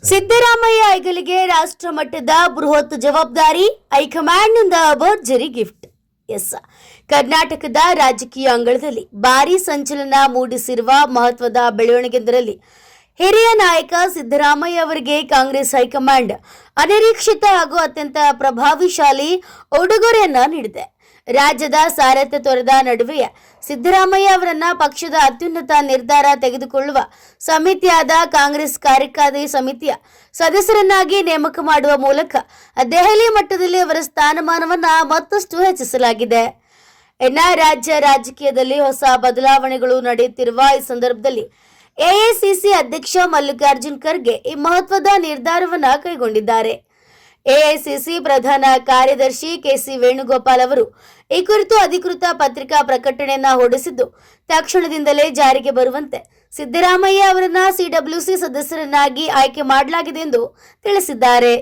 ಸಿದ್ದರಾಮಯ್ಯ ಐಗಲಿಗೆ ರಾಷ್ಟ್ರ ಮಟ್ಟದ ಬೃಹತ್ ಜವಾಬ್ದಾರಿ, ಹೈಕಮಾಂಡ್ನಿಂದ ಭರ್ಜರಿ ಗಿಫ್ಟ್. ಕರ್ನಾಟಕದ ರಾಜಕೀಯ ಅಂಗಳದಲ್ಲಿ ಭಾರೀ ಸಂಚಲನ ಮೂಡಿಸಿರುವ ಮಹತ್ವದ ಬೆಳವಣಿಗೆಯೊಂದರಲ್ಲಿ ಹಿರಿಯ ನಾಯಕ ಸಿದ್ದರಾಮಯ್ಯ ಅವರಿಗೆ ಕಾಂಗ್ರೆಸ್ ಹೈಕಮಾಂಡ್ ಅನಿರೀಕ್ಷಿತ ಹಾಗೂ ಅತ್ಯಂತ ಪ್ರಭಾವಶಾಲಿ ಉಡುಗೊರೆಯನ್ನ ನೀಡಿದೆ. ರಾಜ್ಯದ ಸಾರಥ್ಯ ತೊರೆದ ನಡುವೆಯೇ ಸಿದ್ದರಾಮಯ್ಯ ಅವರನ್ನ ಪಕ್ಷದ ಅತ್ಯುನ್ನತ ನಿರ್ಧಾರ ತೆಗೆದುಕೊಳ್ಳುವ ಸಮಿತಿಯಾದ ಕಾಂಗ್ರೆಸ್ ಕಾರ್ಯಕಾರಿ ಸಮಿತಿಯ ಸದಸ್ಯರನ್ನಾಗಿ ನೇಮಕ ಮಾಡುವ ಮೂಲಕ ದೆಹಲಿ ಮಟ್ಟದಲ್ಲಿ ಅವರ ಸ್ಥಾನಮಾನವನ್ನ ಮತ್ತಷ್ಟು ಹೆಚ್ಚಿಸಲಾಗಿದೆ. ರಾಜ್ಯ ರಾಜಕೀಯದಲ್ಲಿ ಹೊಸ ಬದಲಾವಣೆಗಳು ನಡೆಯುತ್ತಿರುವ ಈ ಸಂದರ್ಭದಲ್ಲಿ ಎಐಸಿಸಿ ಅಧ್ಯಕ್ಷ ಮಲ್ಲಿಕಾರ್ಜುನ್ ಖರ್ಗೆ ಈ ಮಹತ್ವದ ನಿರ್ಧಾರವನ್ನು ಕೈಗೊಂಡಿದ್ದಾರೆ. ಎಐಸಿಸಿ ಪ್ರಧಾನ ಕಾರ್ಯದರ್ಶಿ ಕೆಸಿ ವೇಣುಗೋಪಾಲ್ ಅವರು ಈ ಕುರಿತು ಅಧಿಕೃತ ಪತ್ರಿಕಾ ಪ್ರಕಟಣೆಯನ್ನ ಹೊರಡಿಸಿದ್ದು, ತಕ್ಷಣದಿಂದಲೇ ಜಾರಿಗೆ ಬರುವಂತೆ ಸಿದ್ದರಾಮಯ್ಯ ಅವರನ್ನ ಸಿಡಬ್ಲ್ಯೂಸಿ ಸದಸ್ಯರನ್ನಾಗಿ ಆಯ್ಕೆ ಮಾಡಲಾಗಿದೆ ಎಂದು ತಿಳಿಸಿದ್ದಾರೆ.